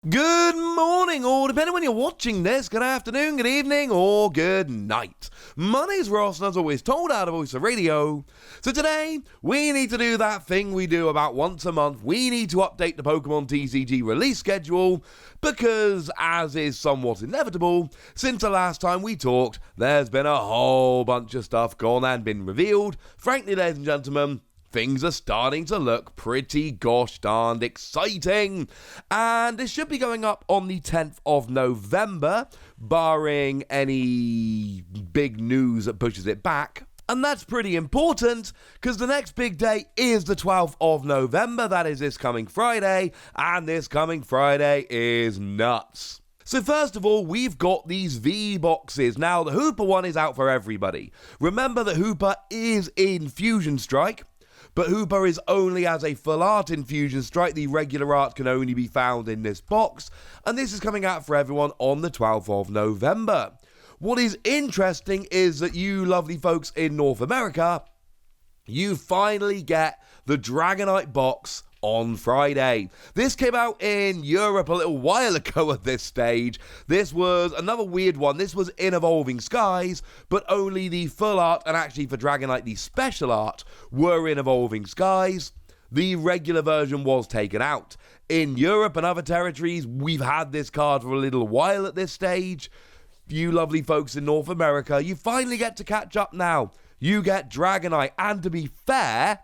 Good morning, or depending when you're watching this, good afternoon, good evening, or good night. My name's Ross, and as always, told out of Voice of Radio. So today, we need to do that thing we do about once a month. We need to update the Pokémon TCG release schedule, because, as is somewhat inevitable, since the last time we talked, there's been a whole bunch of stuff gone and been revealed. Frankly, ladies and gentlemen, things are starting to look pretty gosh darned exciting. And this should be going up on the 10th of November, barring any big news that pushes it back. And that's pretty important, because the next big day is the 12th of November. That is this coming Friday, and this coming Friday is nuts. So first of all, we've got these V boxes. Now, the Hooper one is out for everybody. Remember that Hooper is in Fusion Strike, but Hooper is only as a full art in Fusion Strike. The regular art can only be found in this box, and this is coming out for everyone on the 12th of November. What is interesting is that you lovely folks in North America, you finally get the Dragonite box on Friday. This came out in Europe a little while ago at this stage. This was another weird one. This was in Evolving Skies, but only the full art, and actually for Dragonite the special art, were in Evolving Skies. The regular version was taken out. In Europe and other territories, we've had this card for a little while at this stage. You lovely folks in North America, you finally get to catch up now. You get Dragonite, and to be fair,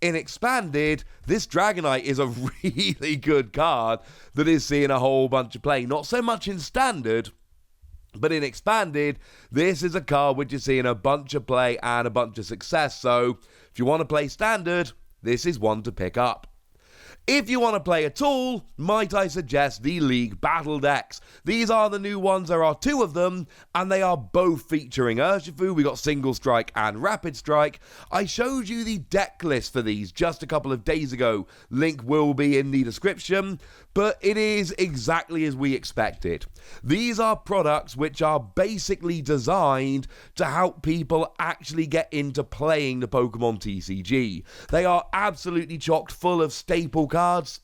in Expanded, this Dragonite is a really good card that is seeing a whole bunch of play. Not so much in Standard, but in Expanded, this is a card which is seeing a bunch of play and a bunch of success. So, if you want to play Standard, this is one to pick up. If you want to play at all, might I suggest the League Battle decks. These are the new ones, there are two of them, and they are both featuring Urshifu. We got Single Strike and Rapid Strike. I showed you the deck list for these just a couple of days ago. Link will be in the description, but it is exactly as we expected. These are products which are basically designed to help people actually get into playing the Pokemon TCG. They are absolutely chocked full of staple cards,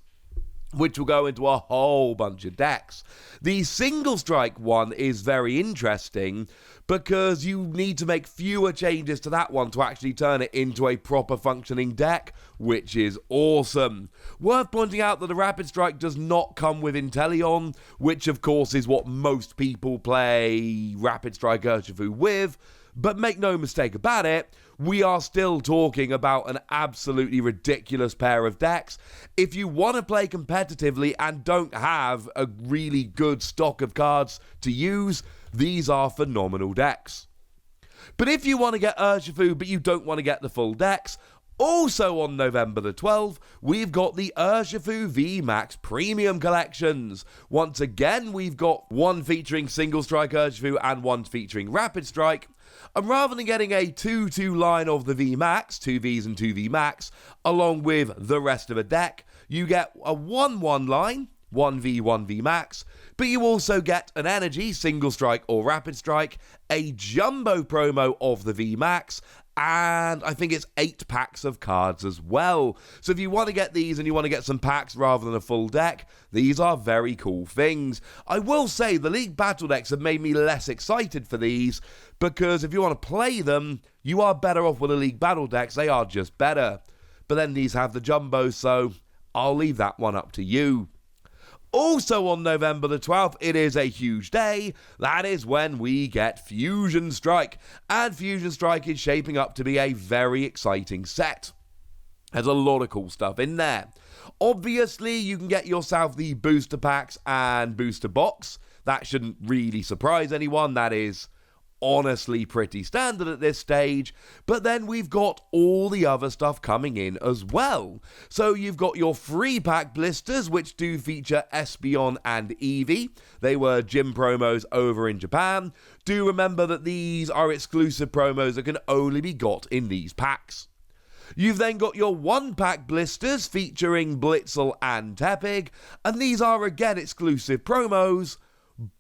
which will go into a whole bunch of decks. The Single Strike one is very interesting because you need to make fewer changes to that one to actually turn it into a proper functioning deck, which is awesome. Worth pointing out that the Rapid Strike does not come with Inteleon, which of course is what most people play Rapid Strike Urshifu with. But make no mistake about it, we are still talking about an absolutely ridiculous pair of decks. If you want to play competitively and don't have a really good stock of cards to use, these are phenomenal decks. But if you want to get Urshifu but you don't want to get the full decks, also on November the 12th, we've got the Urshifu VMAX Premium Collections. Once again, we've got one featuring Single Strike Urshifu and one featuring Rapid Strike. And rather than getting a 2-2 line of the VMAX, 2 Vs and 2 VMAX, along with the rest of a deck, you get a 1-1 line, 1V, 1 VMAX, but you also get an Energy, Single Strike or Rapid Strike, a Jumbo promo of the VMAX, and I think it's 8 packs of cards as well. So if you want to get these and you want to get some packs rather than a full deck, these are very cool things. I will say the League Battle decks have made me less excited for these, because if you want to play them, you are better off with the League Battle decks. They are just better. But then these have the Jumbo, so I'll leave that one up to you. Also on November the 12th, it is a huge day. That is when we get Fusion Strike. And Fusion Strike is shaping up to be a very exciting set. There's a lot of cool stuff in there. Obviously, you can get yourself the booster packs and booster box. That shouldn't really surprise anyone. That is honestly pretty standard at this stage, but then we've got all the other stuff coming in as well. So you've got your free pack blisters, which do feature Espeon and Eevee. They were gym promos over in Japan. Do remember that these are exclusive promos that can only be got in these packs. You've then got your one-pack blisters featuring Blitzel and Tepig, and these are again exclusive promos,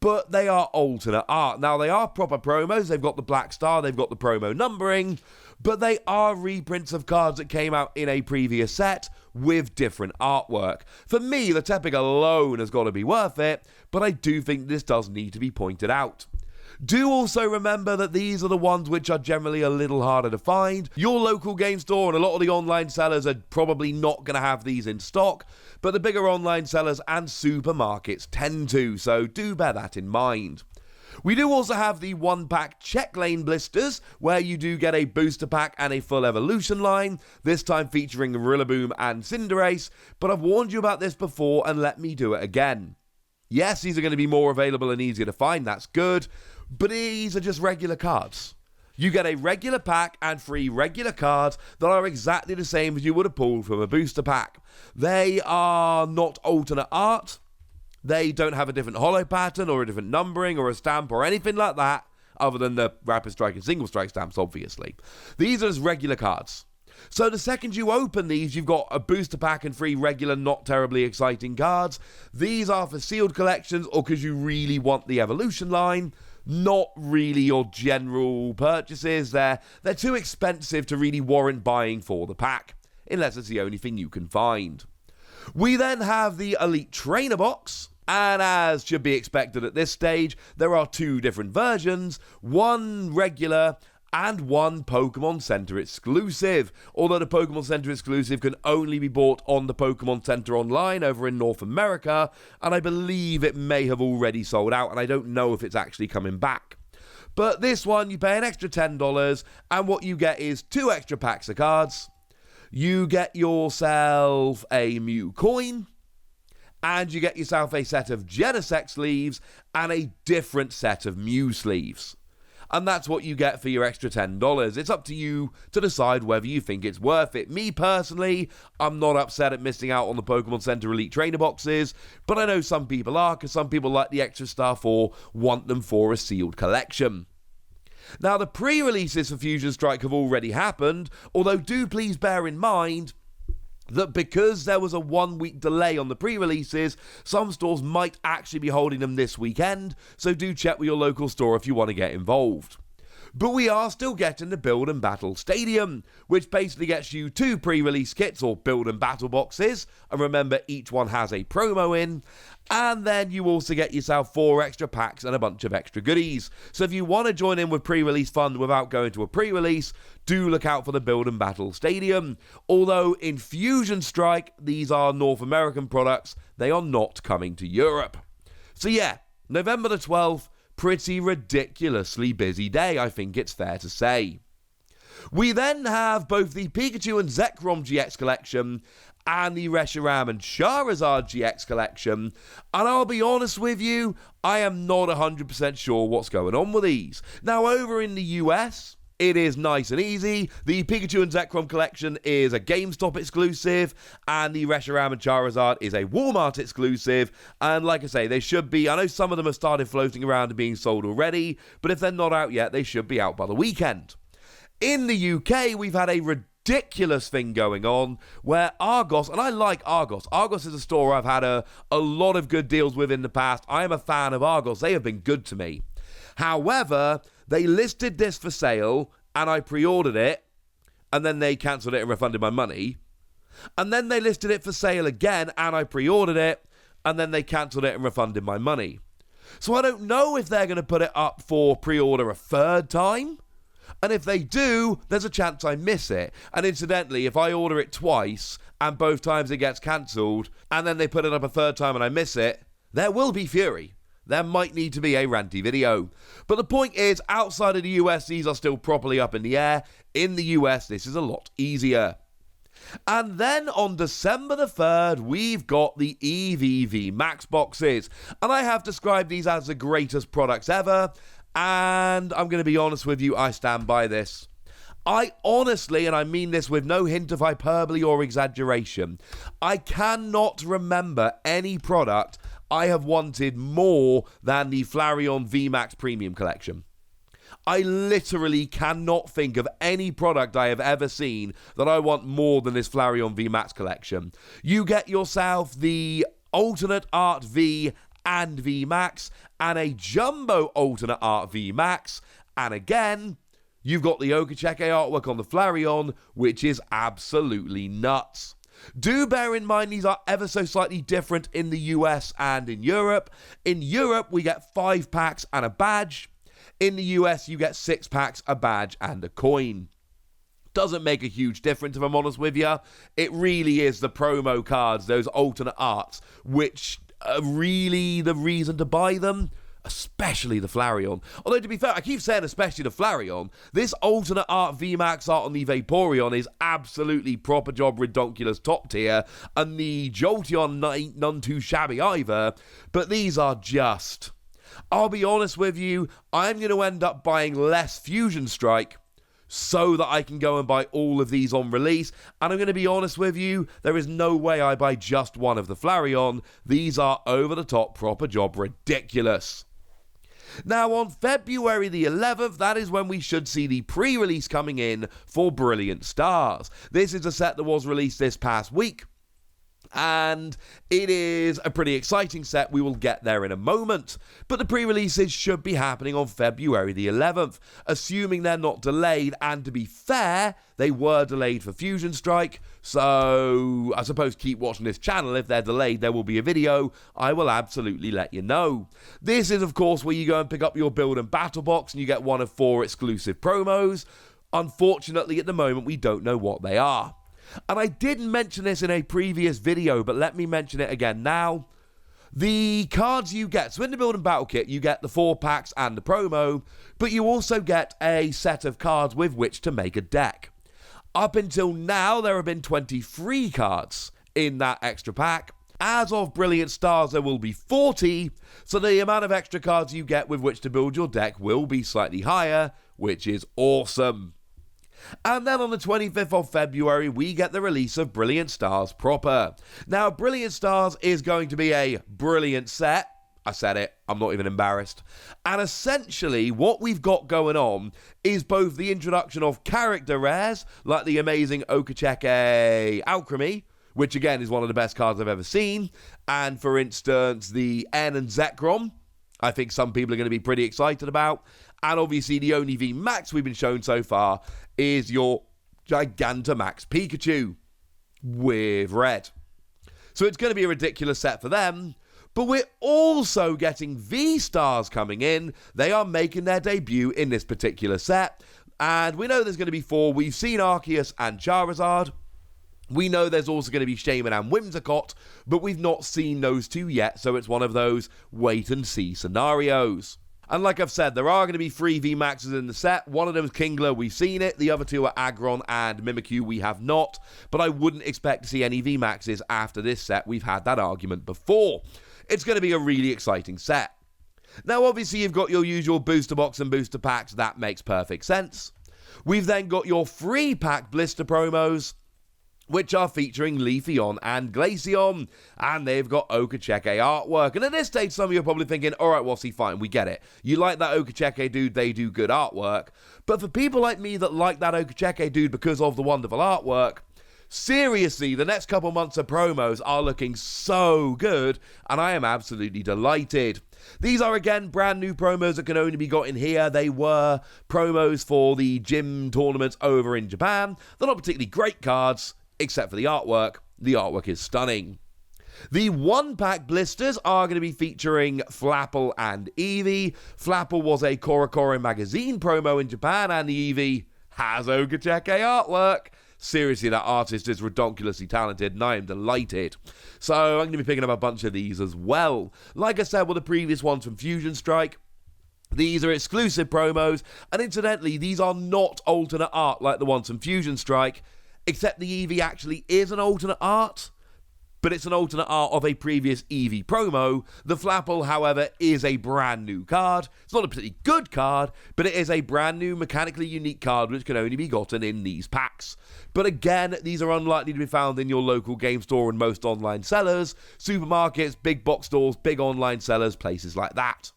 but they are alternate art. Now, they are proper promos. They've got the black star, they've got the promo numbering, but they are reprints of cards that came out in a previous set, with different artwork. For me, the Tepic alone has got to be worth it, but I do think this does need to be pointed out. Do also remember that these are the ones which are generally a little harder to find. Your local game store and a lot of the online sellers are probably not going to have these in stock, but the bigger online sellers and supermarkets tend to, so do bear that in mind. We do also have the 1-pack check lane blisters, where you do get a booster pack and a full evolution line, this time featuring Rillaboom and Cinderace, but I've warned you about this before and let me do it again. Yes, these are going to be more available and easier to find, that's good, but these are just regular cards. You get a regular pack and 3 regular cards that are exactly the same as you would have pulled from a booster pack. They are not alternate art. They don't have a different holo pattern or a different numbering or a stamp or anything like that, other than the Rapid Strike and Single Strike stamps, obviously. These are just regular cards. So the second you open these, you've got a booster pack and 3 regular, not terribly exciting cards. These are for sealed collections or because you really want the evolution line. Not really your general purchases. They're too expensive to really warrant buying for the pack, unless it's the only thing you can find. We then have the Elite Trainer Box. And as should be expected at this stage, there are 2 different versions, one regular and one Pokémon Center exclusive. Although the Pokémon Center exclusive can only be bought on the Pokémon Center online over in North America, and I believe it may have already sold out, and I don't know if it's actually coming back. But this one, you pay an extra $10, and what you get is 2 extra packs of cards. You get yourself a Mew coin, and you get yourself a set of Genesect sleeves and a different set of Mew sleeves. And that's what you get for your extra $10. It's up to you to decide whether you think it's worth it. Me personally, I'm not upset at missing out on the Pokemon Center Elite Trainer boxes, but I know some people are, because some people like the extra stuff or want them for a sealed collection. Now, the pre-releases for Fusion Strike have already happened, although do please bear in mind that because there was a 1-week delay on the pre-releases, some stores might actually be holding them this weekend, so do check with your local store if you want to get involved. But we are still getting the Build and Battle Stadium, which basically gets you 2 pre-release kits or Build and Battle boxes, and remember each one has a promo in, and then you also get yourself 4 extra packs and a bunch of extra goodies. So if you want to join in with pre-release fun without going to a pre-release, do look out for the Build and Battle Stadium. Although in Fusion Strike, these are North American products, they are not coming to Europe. So yeah, November the 12th, pretty ridiculously busy day, I think it's fair to say. We then have both the Pikachu and Zekrom GX collection and the Reshiram and Charizard GX collection, and I'll be honest with you, I am not 100% sure what's going on with these. Now, over in the US, it is nice and easy. The Pikachu and Zekrom collection is a GameStop exclusive, and the Reshiram and Charizard is a Walmart exclusive, and like I say, they should be, I know some of them have started floating around and being sold already, but if they're not out yet, they should be out by the weekend. In the UK, we've had a ridiculous thing going on where Argos, and I like Argos. Argos is a store I've had a lot of good deals with in the past. I am a fan of Argos. They have been good to me. However, they listed this for sale and I pre-ordered it and then they cancelled it and refunded my money. And then they listed it for sale again and I pre-ordered it and then they cancelled it and refunded my money. So I don't know if they're going to put it up for pre-order a third time. And if they do, there's a chance I miss it. And incidentally, if I order it twice and both times it gets cancelled and then they put it up a third time and I miss it, there will be fury. There might need to be a ranty video. But the point is, outside of the US, these are still properly up in the air. In the US, this is a lot easier. And then on December the 3rd, we've got the Eevee VMAX boxes. And I have described these as the greatest products ever. And I'm going to be honest with you, I stand by this. I honestly, and I mean this with no hint of hyperbole or exaggeration, I cannot remember any product I have wanted more than the Flareon VMAX Premium Collection. I literally cannot think of any product I have ever seen that I want more than this Flareon VMAX collection. You get yourself the alternate art V and VMAX, and a jumbo alternate art VMAX, and again, you've got the Okacheke artwork on the Flareon, which is absolutely nuts. Do bear in mind these are ever so slightly different in the US and in Europe. In Europe, we get 5 packs and a badge. In the US, you get 6 packs, a badge, and a coin. Doesn't make a huge difference if I'm honest with you. It really is the promo cards, those alternate arts, which are really the reason to buy them. Especially the Flareon. Although, to be fair, I keep saying especially the Flareon. This alternate art VMAX art on the Vaporeon is absolutely proper job redonkulous top tier, and the Jolteon ain't none too shabby either, but these are just... I'll be honest with you, I'm going to end up buying less Fusion Strike so that I can go and buy all of these on release. And I'm going to be honest with you, there is no way I buy just one of the Flareon. These are over-the-top proper job ridiculous. Now, on February the 11th, that is when we should see the pre-release coming in for Brilliant Stars. This is a set that was released this past week, and it is a pretty exciting set. We will get there in a moment, but the pre-releases should be happening on February the 11th, assuming they're not delayed, and to be fair, they were delayed for Fusion Strike, so I suppose keep watching this channel. If they're delayed, there will be a video. I will absolutely let you know. This is, of course, where you go and pick up your build and battle box, and you get one of 4 exclusive promos. Unfortunately, at the moment, we don't know what they are. And I did mention this in a previous video, but let me mention it again now. The cards you get, so in the Build and Battle Kit, you get the 4 packs and the promo, but you also get a set of cards with which to make a deck. Up until now, there have been 23 cards in that extra pack. As of Brilliant Stars, there will be 40, so the amount of extra cards you get with which to build your deck will be slightly higher, which is awesome. And then on the 25th of February, we get the release of Brilliant Stars proper. Now, Brilliant Stars is going to be a brilliant set. I said it, I'm not even embarrassed. And essentially, what we've got going on is both the introduction of character rares, like the amazing Okacheke Alchemy, which again is one of the best cards I've ever seen, and for instance, the N and Zekrom, I think some people are going to be pretty excited about. And obviously, the only VMAX we've been shown so far is your Gigantamax Pikachu with red. So it's going to be a ridiculous set for them. But we're also getting V-Stars coming in. They are making their debut in this particular set. And we know there's going to be 4. We've seen Arceus and Charizard. We know there's also going to be Shaman and Whimsicott, but we've not seen those 2 yet, so it's one of those wait-and-see scenarios. And like I've said, there are going to be 3 VMAXs in the set. One of them is Kingler, we've seen it. The other 2 are Aggron and Mimikyu, we have not. But I wouldn't expect to see any VMAXs after this set. We've had that argument before. It's going to be a really exciting set. Now, obviously, you've got your usual booster box and booster packs. That makes perfect sense. We've then got your free pack blister promos, which are featuring Leafeon and Glaceon, and they've got Okacheke artwork. And at this stage, some of you are probably thinking, alright, Wassy, fine, we get it. You like that Okacheke dude, they do good artwork. But for people like me that like that Okacheke dude because of the wonderful artwork, seriously, the next couple months of promos are looking so good, and I am absolutely delighted. These are, again, brand new promos that can only be got in here. They were promos for the gym tournaments over in Japan. They're not particularly great cards, except for the artwork. The artwork is stunning. The 1-pack blisters are going to be featuring Flapple and Eevee. Flapple was a Korokoro magazine promo in Japan, and the Eevee has Okacheke artwork. Seriously, that artist is redonkulously talented, and I am delighted. So I'm going to be picking up a bunch of these as well. Like I said with the previous ones from Fusion Strike, these are exclusive promos, and incidentally, these are not alternate art like the ones from Fusion Strike, except the Eevee actually is an alternate art, but it's an alternate art of a previous Eevee promo. The Flapple, however, is a brand new card. It's not a particularly good card, but it is a brand new mechanically unique card which can only be gotten in these packs. But again, these are unlikely to be found in your local game store and most online sellers, supermarkets, big box stores, big online sellers, places like that.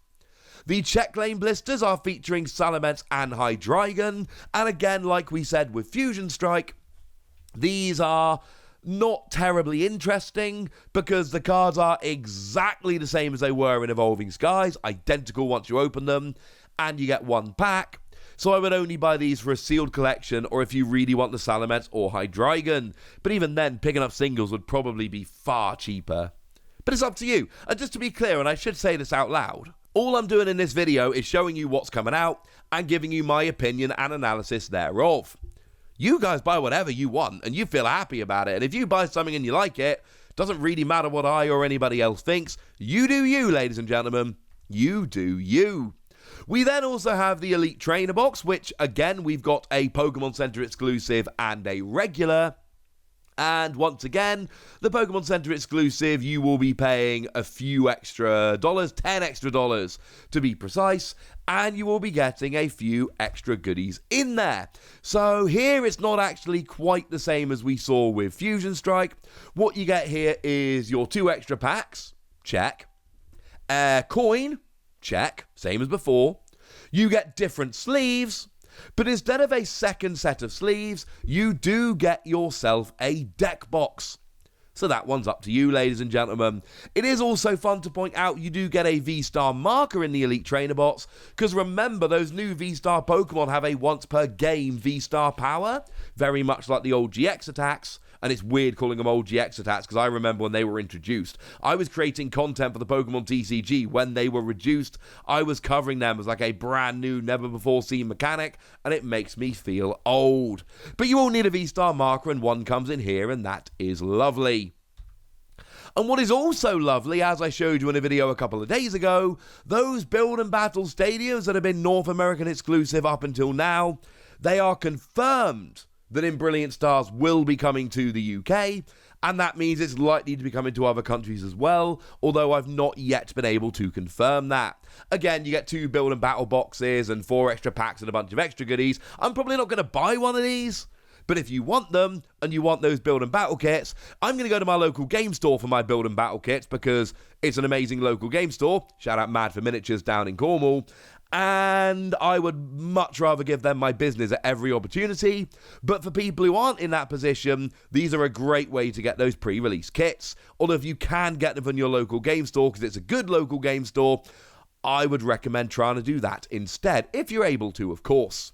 The Check Lane blisters are featuring Salamence and Hydreigon, and again, like we said with Fusion Strike, these are not terribly interesting because the cards are exactly the same as they were in Evolving Skies, identical once you open them, and you get 1 pack. So I would only buy these for a sealed collection or if you really want the Salamence or Hydreigon. But even then, picking up singles would probably be far cheaper. But it's up to you. And just to be clear, and I should say this out loud, all I'm doing in this video is showing you what's coming out and giving you my opinion and analysis thereof. You guys buy whatever you want and you feel happy about it. And if you buy something and you like it, doesn't really matter what I or anybody else thinks. You do you, ladies and gentlemen. You do you. We then also have the Elite Trainer Box, which again, we've got a Pokemon Center exclusive and a regular. And once again, the Pokemon Center exclusive, you will be paying a few extra dollars, 10 extra dollars to be precise, and you will be getting a few extra goodies in there. So here it's not actually quite the same as we saw with Fusion Strike. What you get here is your 2 extra packs, check. Coin, check, same as before. You get different sleeves. But instead of a second set of sleeves, you do get yourself a deck box. So that one's up to you, ladies and gentlemen. It is also fun to point out you do get a VSTAR marker in the Elite Trainer Box, because remember, those new VSTAR Pokemon have a once per game VSTAR power, very much like the old GX attacks. And it's weird calling them old GX attacks because I remember when they were introduced. I was creating content for the Pokemon TCG when they were reduced. I was covering them as like a brand new, never before seen mechanic, and it makes me feel old. But you all need a V-Star marker, and one comes in here, and that is lovely. And what is also lovely, as I showed you in a video a couple of days ago, those Build and Battle stadiums that have been North American exclusive up until now, they are confirmed that in Brilliant Stars will be coming to the UK, and that means it's likely to be coming to other countries as well, although I've not yet been able to confirm that. Again, you get 2 Build and Battle boxes and 4 extra packs and a bunch of extra goodies. I'm probably not going to buy one of these, but if you want them, and you want those Build and Battle kits, I'm going to go to my local game store for my Build and Battle kits, because it's an amazing local game store. Shout out Mad for Miniatures down in Cornwall. And I would much rather give them my business at every opportunity. But for people who aren't in that position, these are a great way to get those pre-release kits. Although if you can get them from your local game store, because it's a good local game store, I would recommend trying to do that instead, if you're able to, of course.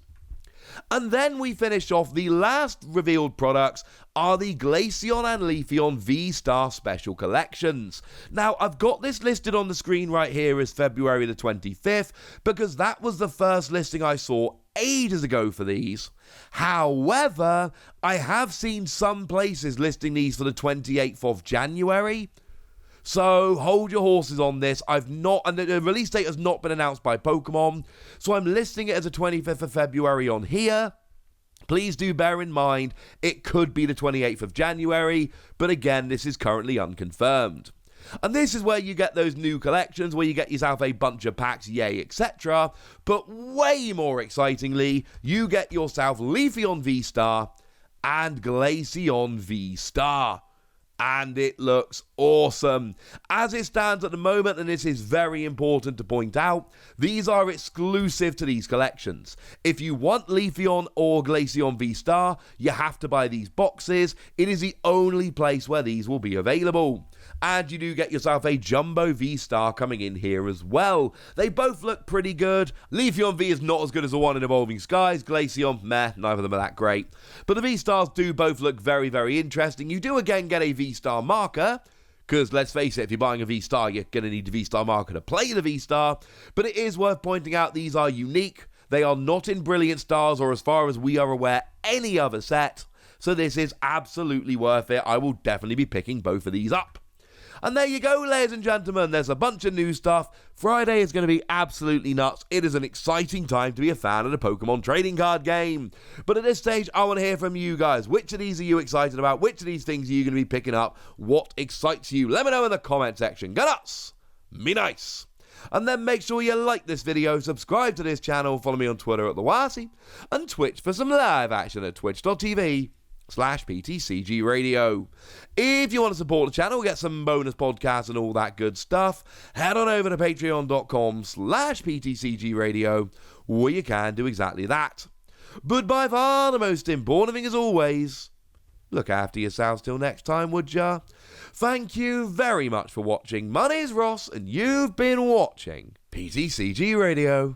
And then we finish off, the last revealed products are the Glaceon and Leafeon V-Star Special Collections. Now, I've got this listed on the screen right here as February the 25th, because that was the first listing I saw ages ago for these. However, I have seen some places listing these for the 28th of January. So hold your horses on this. And the release date has not been announced by Pokemon, so I'm listing it as the 25th of February on here. Please do bear in mind, it could be the 28th of January, but again, this is currently unconfirmed. And this is where you get those new collections, where you get yourself a bunch of packs, yay, etc. But way more excitingly, you get yourself Leafeon V-Star and Glaceon V-Star. And it looks awesome. As it stands at the moment, and this is very important to point out, these are exclusive to these collections. If you want Leafeon or Glaceon V-Star, you have to buy these boxes. It is the only place where these will be available. And you do get yourself a Jumbo V-Star coming in here as well. They both look pretty good. Leafeon V is not as good as the one in Evolving Skies. Glaceon, meh, neither of them are that great. But the V-Stars do both look very, very interesting. You do again get a V-Star marker, because let's face it, if you're buying a V-Star, you're going to need a V-Star marker to play the V-Star. But it is worth pointing out these are unique. They are not in Brilliant Stars, or as far as we are aware, any other set. So this is absolutely worth it. I will definitely be picking both of these up. And there you go, ladies and gentlemen, there's a bunch of new stuff. Friday is going to be absolutely nuts. It is an exciting time to be a fan of the Pokemon trading card game. But at this stage, I want to hear from you guys. Which of these are you excited about? Which of these things are you going to be picking up? What excites you? Let me know in the comment section. Go nuts! Be nice! And then make sure you like this video, subscribe to this channel, follow me on Twitter at TheWasi, and Twitch for some live action at twitch.tv/PTCG Radio. If you want to support the channel, get some bonus podcasts and all that good stuff, head on over to patreon.com/PTCG Radio, where you can do exactly that. But by far the most important thing, as always, look after yourselves till next time, would ya? Thank you very much for watching. My name's Ross, and you've been watching PTCG Radio.